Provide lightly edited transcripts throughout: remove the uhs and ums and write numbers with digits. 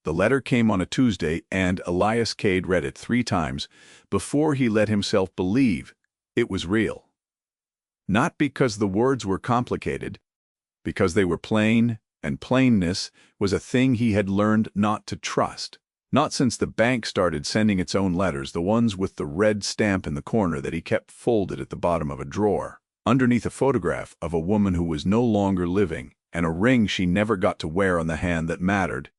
The letter came on a Tuesday, and Elias Cade read it 3 times before he let himself believe it was real. Not because the words were complicated, because they were plain, and plainness was a thing he had learned not to trust. Not since the bank started sending its own letters, the ones with the red stamp in the corner that he kept folded at the bottom of a drawer, underneath a photograph of a woman who was no longer living and a ring she never got to wear on the hand that mattered.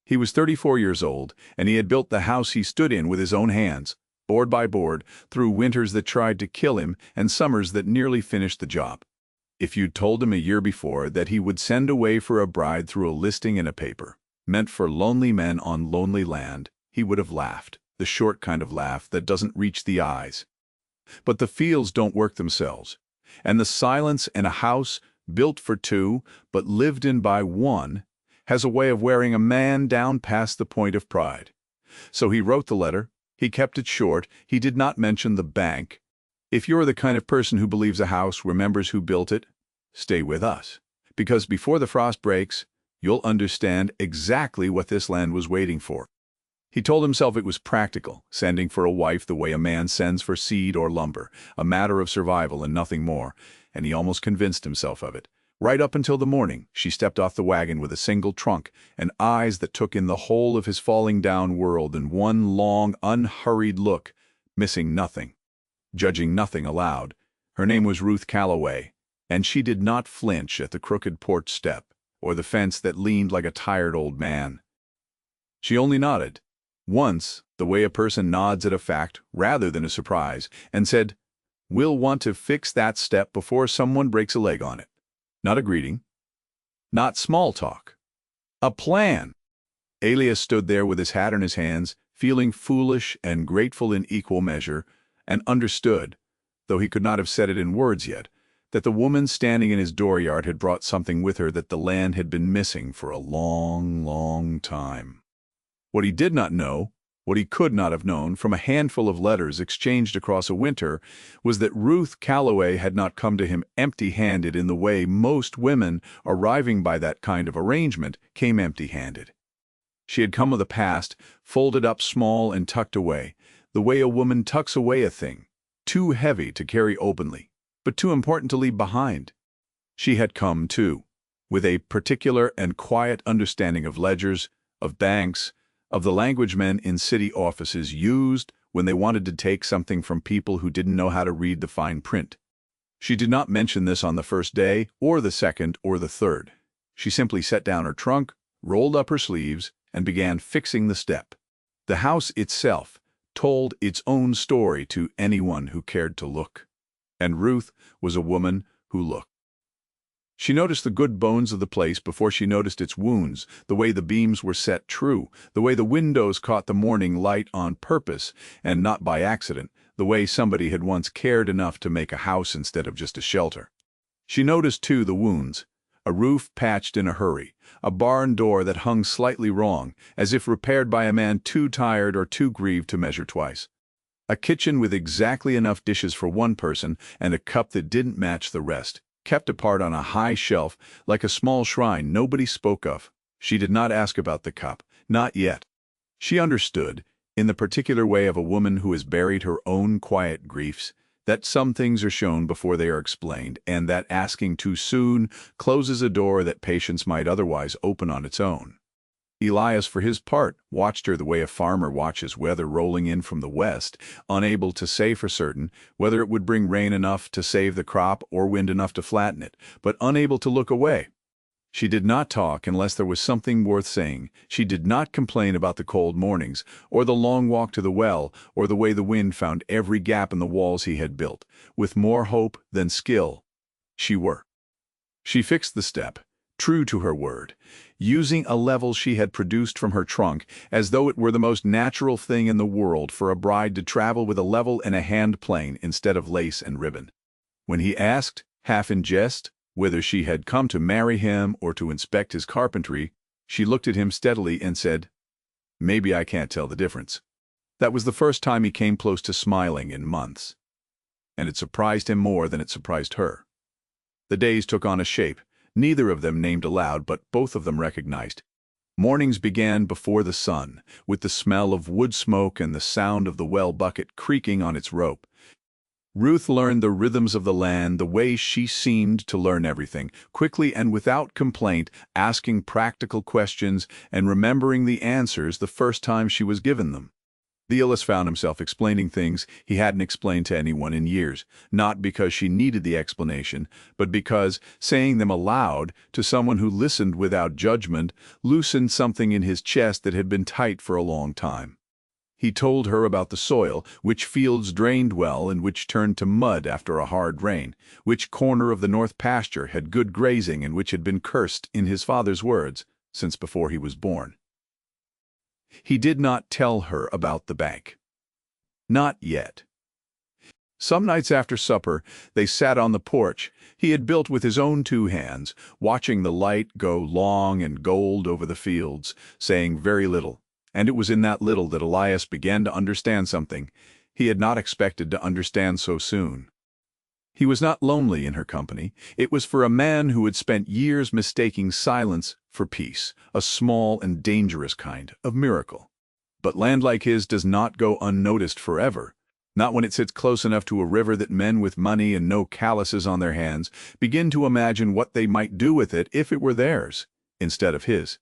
He was 34 years old, and he had built the house he stood in with his own hands, board by board, through winters that tried to kill him and summers that nearly finished the job. If you'd told him a year before that he would send away for a bride through a listing in a paper, meant for lonely men on lonely land, he would have laughed, the short kind of laugh that doesn't reach the eyes. But the fields don't work themselves, and the silence in a house built for 2 but lived in by 1 has a way of wearing a man down past the point of pride. So he wrote the letter. He kept it short. He did not mention the bank. If you're the kind of person who believes a house remembers who built it, stay with us. Because before the frost breaks, you'll understand exactly what this land was waiting for. He told himself it was practical, sending for a wife the way a man sends for seed or lumber, a matter of survival and nothing more, and he almost convinced himself of it. Right up until the morning, she stepped off the wagon with a single trunk and eyes that took in the whole of his falling down world in one long, unhurried look, missing nothing, judging nothing aloud. Her name was Ruth Calloway, and she did not flinch at the crooked porch step or the fence that leaned like a tired old man. She only nodded, once, the way a person nods at a fact rather than a surprise, and said, "We'll want to fix that step before someone breaks a leg on it." Not a greeting, not small talk, a plan. Elias stood there with his hat in his hands, feeling foolish and grateful in equal measure, and understood, though he could not have said it in words yet, that the woman standing in his dooryard had brought something with her that the land had been missing for a long, long time. What he did not know, what he could not have known from a handful of letters exchanged across a winter, was that Ruth Calloway had not come to him empty-handed in the way most women arriving by that kind of arrangement came empty-handed. She had come with a past, folded up small and tucked away, the way a woman tucks away a thing, too heavy to carry openly, but too important to leave behind. She had come, too, with a particular and quiet understanding of ledgers, of banks, of the language men in city offices used when they wanted to take something from people who didn't know how to read the fine print. She did not mention this on the first day, or the second, or the third. She simply set down her trunk, rolled up her sleeves, and began fixing the step. The house itself told its own story to anyone who cared to look. And Ruth was a woman who looked. She noticed the good bones of the place before she noticed its wounds, the way the beams were set true, the way the windows caught the morning light on purpose and not by accident, the way somebody had once cared enough to make a house instead of just a shelter. She noticed, too, the wounds, a roof patched in a hurry, a barn door that hung slightly wrong, as if repaired by a man too tired or too grieved to measure twice, a kitchen with exactly enough dishes for one person and a cup that didn't match the rest, kept apart on a high shelf like a small shrine nobody spoke of. She did not ask about the cup, not yet. She understood, in the particular way of a woman who has buried her own quiet griefs, that some things are shown before they are explained, and that asking too soon closes a door that patience might otherwise open on its own. Elias, for his part, watched her the way a farmer watches weather rolling in from the west, unable to say for certain whether it would bring rain enough to save the crop or wind enough to flatten it, but unable to look away. She did not talk unless there was something worth saying. She did not complain about the cold mornings, or the long walk to the well, or the way the wind found every gap in the walls he had built, with more hope than skill. She worked. She fixed the step, true to her word, using a level she had produced from her trunk as though it were the most natural thing in the world for a bride to travel with a level and a hand plane instead of lace and ribbon. When he asked, half in jest, whether she had come to marry him or to inspect his carpentry, she looked at him steadily and said, "Maybe I can't tell the difference." That was the first time he came close to smiling in months, and it surprised him more than it surprised her. The days took on a shape, neither of them named aloud, but both of them recognized. Mornings began before the sun, with the smell of wood smoke and the sound of the well bucket creaking on its rope. Ruth learned the rhythms of the land the way she seemed to learn everything, quickly and without complaint, asking practical questions and remembering the answers the first time she was given them. Theolis found himself explaining things he hadn't explained to anyone in years, not because she needed the explanation, but because saying them aloud to someone who listened without judgment loosened something in his chest that had been tight for a long time. He told her about the soil, which fields drained well and which turned to mud after a hard rain, which corner of the north pasture had good grazing and which had been cursed, in his father's words, since before he was born. He did not tell her about the bank. Not yet. Some nights after supper, they sat on the porch he had built with his own 2 hands, watching the light go long and gold over the fields, saying very little. And it was in that little that Elias began to understand something he had not expected to understand so soon. He was not lonely in her company. It was for a man who had spent years mistaking silence for peace, a small and dangerous kind of miracle. But land like his does not go unnoticed forever, not when it sits close enough to a river that men with money and no calluses on their hands begin to imagine what they might do with it if it were theirs, instead of his.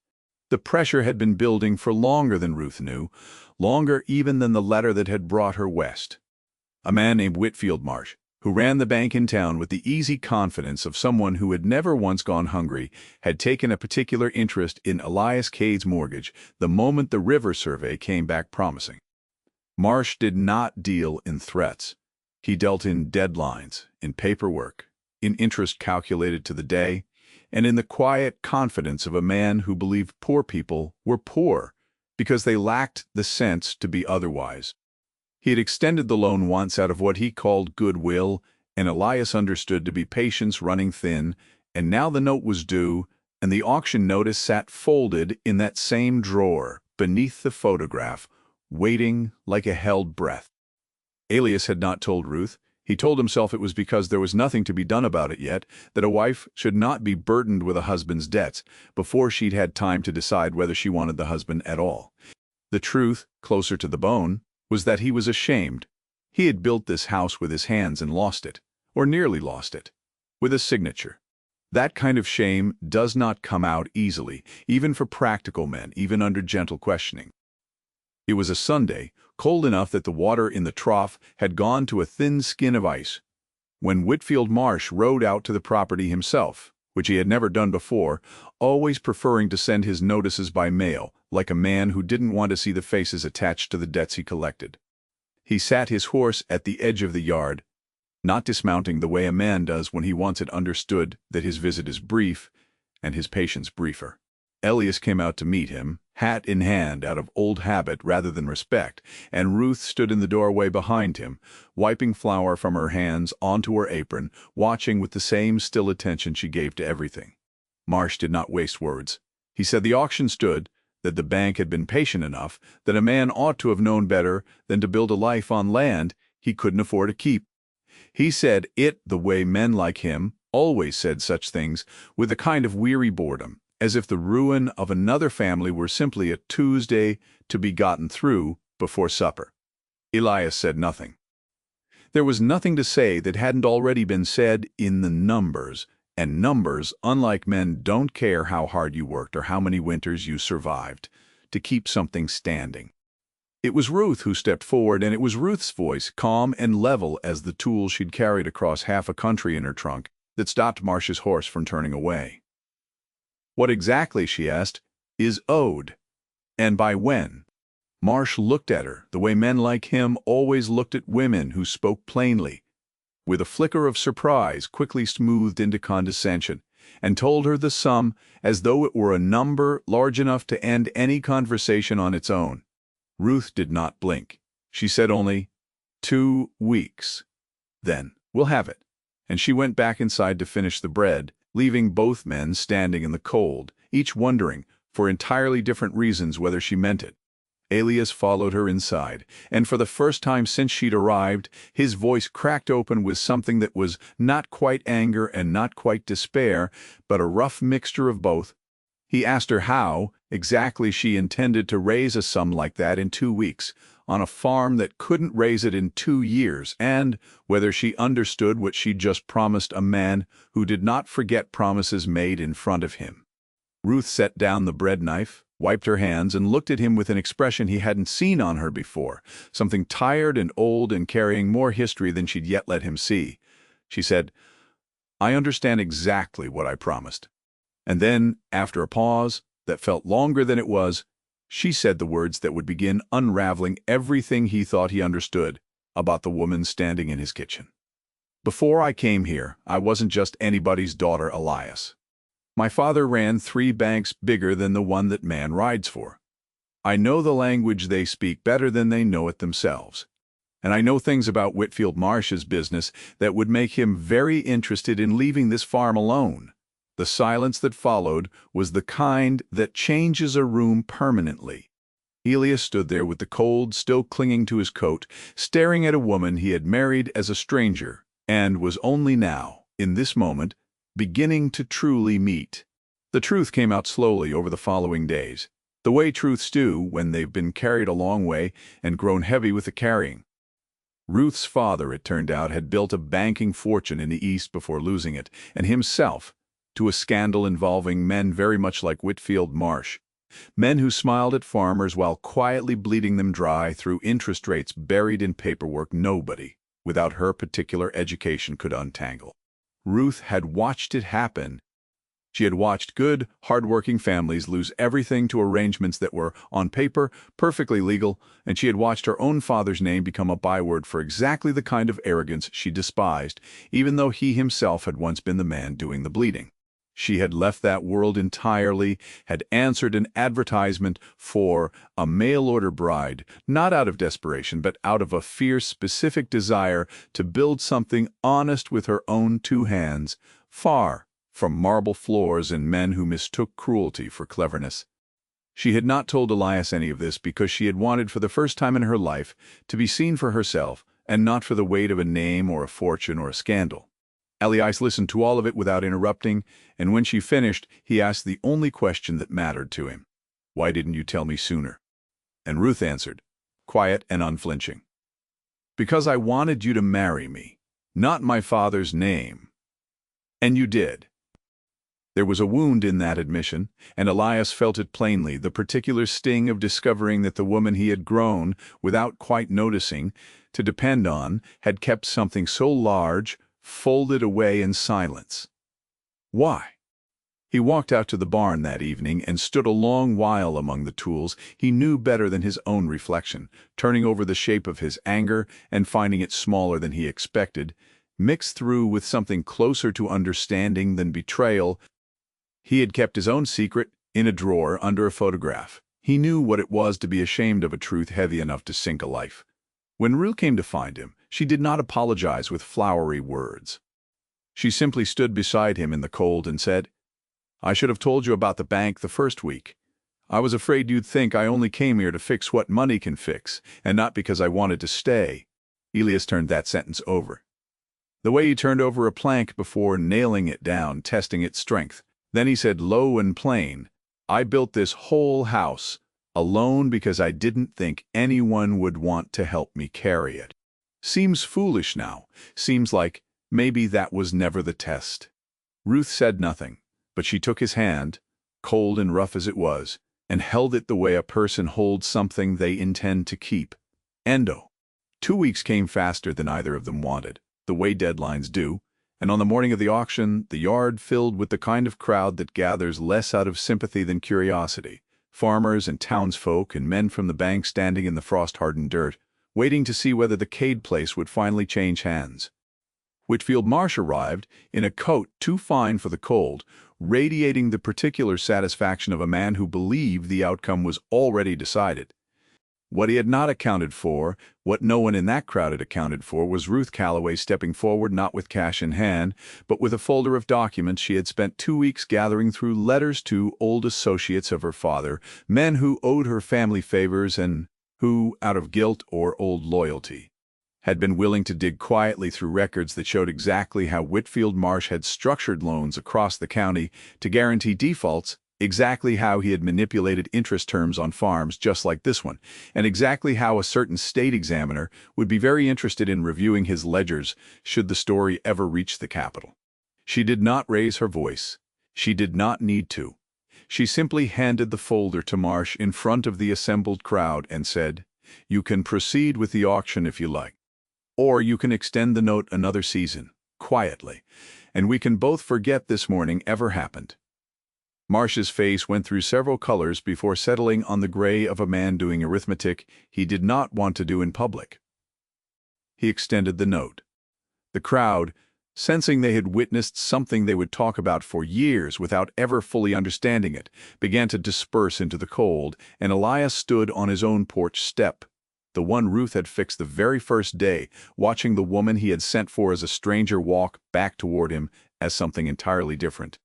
The pressure had been building for longer than Ruth knew, longer even than the letter that had brought her west. A man named Whitfield Marsh, who ran the bank in town with the easy confidence of someone who had never once gone hungry, had taken a particular interest in Elias Cade's mortgage the moment the river survey came back promising. Marsh did not deal in threats. He dealt in deadlines, in paperwork, in interest calculated to the day, and in the quiet confidence of a man who believed poor people were poor because they lacked the sense to be otherwise. He had extended the loan once out of what he called goodwill, and Elias understood to be patience running thin, and now the note was due, and the auction notice sat folded in that same drawer, beneath the photograph, waiting like a held breath. Elias had not told Ruth. He told himself it was because there was nothing to be done about it yet, that a wife should not be burdened with a husband's debts before she'd had time to decide whether she wanted the husband at all. The truth, closer to the bone, was that he was ashamed. He had built this house with his hands and lost it, or nearly lost it, with a signature. That kind of shame does not come out easily, even for practical men, even under gentle questioning. It was a Sunday, cold enough that the water in the trough had gone to a thin skin of ice, when Whitfield Marsh rode out to the property himself, which he had never done before, always preferring to send his notices by mail, like a man who didn't want to see the faces attached to the debts he collected. He sat his horse at the edge of the yard, not dismounting the way a man does when he wants it understood that his visit is brief and his patience briefer. Elias came out to meet him, hat in hand out of old habit rather than respect, and Ruth stood in the doorway behind him, wiping flour from her hands onto her apron, watching with the same still attention she gave to everything. Marsh did not waste words. He said the auction stood, that the bank had been patient enough, that a man ought to have known better than to build a life on land he couldn't afford to keep. He said it the way men like him always said such things, with a kind of weary boredom, as if the ruin of another family were simply a Tuesday to be gotten through before supper. Elias said nothing. There was nothing to say that hadn't already been said in the numbers, and numbers, unlike men, don't care how hard you worked or how many winters you survived to keep something standing. It was Ruth who stepped forward, and it was Ruth's voice, calm and level as the tool she'd carried across half a country in her trunk, that stopped Marsh's horse from turning away. "What exactly," she asked, "is owed? And by when?" Marsh looked at her the way men like him always looked at women who spoke plainly, with a flicker of surprise quickly smoothed into condescension, and told her the sum as though it were a number large enough to end any conversation on its own. Ruth did not blink. She said only, 2 weeks. Then, we'll have it. And she went back inside to finish the bread, leaving both men standing in the cold, each wondering, for entirely different reasons, whether she meant it. Elias followed her inside, and for the first time since she'd arrived, his voice cracked open with something that was not quite anger and not quite despair, but a rough mixture of both. He asked her how exactly she intended to raise a sum like that in 2 weeks, on a farm that couldn't raise it in 2 years, and whether she understood what she'd just promised a man who did not forget promises made in front of him. Ruth set down the bread knife, wiped her hands, and looked at him with an expression he hadn't seen on her before, something tired and old and carrying more history than she'd yet let him see. She said, "I understand exactly what I promised." And then, after a pause that felt longer than it was, she said the words that would begin unraveling everything he thought he understood about the woman standing in his kitchen. "Before I came here, I wasn't just anybody's daughter, Elias. My father ran 3 banks bigger than the one that man rides for. I know the language they speak better than they know it themselves. And I know things about Whitfield Marsh's business that would make him very interested in leaving this farm alone." The silence that followed was the kind that changes a room permanently. Elias stood there with the cold still clinging to his coat, staring at a woman he had married as a stranger, and was only now, in this moment, beginning to truly meet. The truth came out slowly over the following days, the way truths do when they've been carried a long way and grown heavy with the carrying. Ruth's father, it turned out, had built a banking fortune in the East before losing it, and himself, to a scandal involving men very much like Whitfield Marsh. Men who smiled at farmers while quietly bleeding them dry through interest rates buried in paperwork nobody, without her particular education, could untangle. Ruth had watched it happen. She had watched good, hard-working families lose everything to arrangements that were, on paper, perfectly legal, and she had watched her own father's name become a byword for exactly the kind of arrogance she despised, even though he himself had once been the man doing the bleeding. She had left that world entirely, had answered an advertisement for a mail-order bride, not out of desperation, but out of a fierce, specific desire to build something honest with her own 2 hands, far from marble floors and men who mistook cruelty for cleverness. She had not told Elias any of this because she had wanted for the first time in her life to be seen for herself and not for the weight of a name or a fortune or a scandal. Elias listened to all of it without interrupting, and when she finished, he asked the only question that mattered to him. "Why didn't you tell me sooner?" And Ruth answered, quiet and unflinching, "Because I wanted you to marry me, not my father's name. And you did." There was a wound in that admission, and Elias felt it plainly, the particular sting of discovering that the woman he had grown, without quite noticing, to depend on, had kept something so large, folded away in silence. Why? He walked out to the barn that evening and stood a long while among the tools he knew better than his own reflection, turning over the shape of his anger and finding it smaller than he expected, mixed through with something closer to understanding than betrayal. He had kept his own secret in a drawer under a photograph. He knew what it was to be ashamed of a truth heavy enough to sink a life. When Ruth came to find him, she did not apologize with flowery words. She simply stood beside him in the cold and said, "I should have told you about the bank the first week. I was afraid you'd think I only came here to fix what money can fix, and not because I wanted to stay." Elias turned that sentence over. The way he turned over a plank before nailing it down, testing its strength. Then he said low and plain, "I built this whole house alone because I didn't think anyone would want to help me carry it. Seems foolish now. Seems like maybe that was never the test." Ruth said nothing, but she took his hand, cold and rough as it was, and held it the way a person holds something they intend to keep. Endo. 2 weeks came faster than either of them wanted, the way deadlines do, and on the morning of the auction, the yard filled with the kind of crowd that gathers less out of sympathy than curiosity. Farmers and townsfolk and men from the bank standing in the frost-hardened dirt, waiting to see whether the Cade place would finally change hands. Whitfield Marsh arrived in a coat too fine for the cold, radiating the particular satisfaction of a man who believed the outcome was already decided. What he had not accounted for, what no one in that crowd had accounted for, was Ruth Calloway stepping forward not with cash in hand, but with a folder of documents she had spent 2 weeks gathering through letters to old associates of her father, men who owed her family favors and who, out of guilt or old loyalty, had been willing to dig quietly through records that showed exactly how Whitfield Marsh had structured loans across the county to guarantee defaults Exactly how he had manipulated interest terms on farms just like this one, and exactly how a certain state examiner would be very interested in reviewing his ledgers should the story ever reach the capital. She did not raise her voice. She did not need to. She simply handed the folder to Marsh in front of the assembled crowd and said, "You can proceed with the auction if you like. Or you can extend the note another season, quietly, and we can both forget this morning ever happened." Marsh's face went through several colors before settling on the gray of a man doing arithmetic he did not want to do in public. He extended the note. The crowd, sensing they had witnessed something they would talk about for years without ever fully understanding it, began to disperse into the cold, and Elias stood on his own porch step, the one Ruth had fixed the very first day, watching the woman he had sent for as a stranger walk back toward him as something entirely different.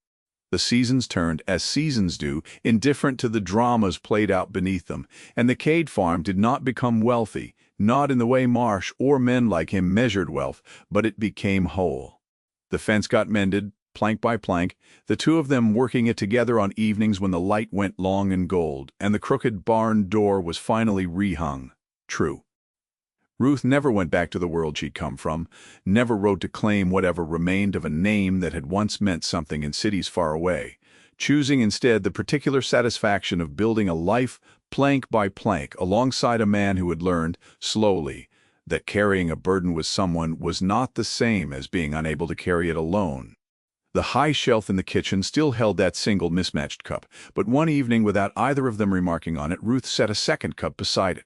The seasons turned, as seasons do, indifferent to the dramas played out beneath them, and the Cade farm did not become wealthy, not in the way Marsh or men like him measured wealth, but it became whole. The fence got mended, plank by plank, the two of them working it together on evenings when the light went long and gold, and the crooked barn door was finally rehung. True. Ruth never went back to the world she'd come from, never rode to claim whatever remained of a name that had once meant something in cities far away, choosing instead the particular satisfaction of building a life plank by plank alongside a man who had learned, slowly, that carrying a burden with someone was not the same as being unable to carry it alone. The high shelf in the kitchen still held that single mismatched cup, but one evening, without either of them remarking on it, Ruth set a second cup beside it.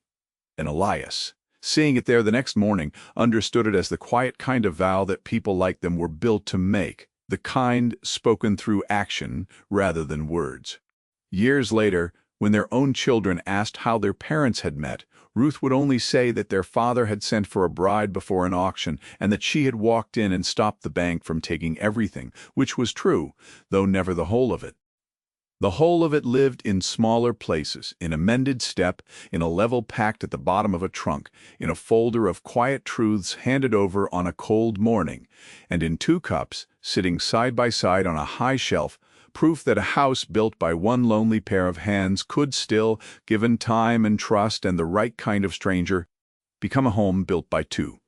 And Elias, seeing it there the next morning, understood it as the quiet kind of vow that people like them were built to make, the kind spoken through action rather than words. Years later, when their own children asked how their parents had met, Ruth would only say that their father had sent for a bride before an auction and that she had walked in and stopped the bank from taking everything, which was true, though never the whole of it. The whole of it lived in smaller places, in a mended step, in a level packed at the bottom of a trunk, in a folder of quiet truths handed over on a cold morning, and in two cups, sitting side by side on a high shelf, proof that a house built by one lonely pair of hands could still, given time and trust and the right kind of stranger, become a home built by two.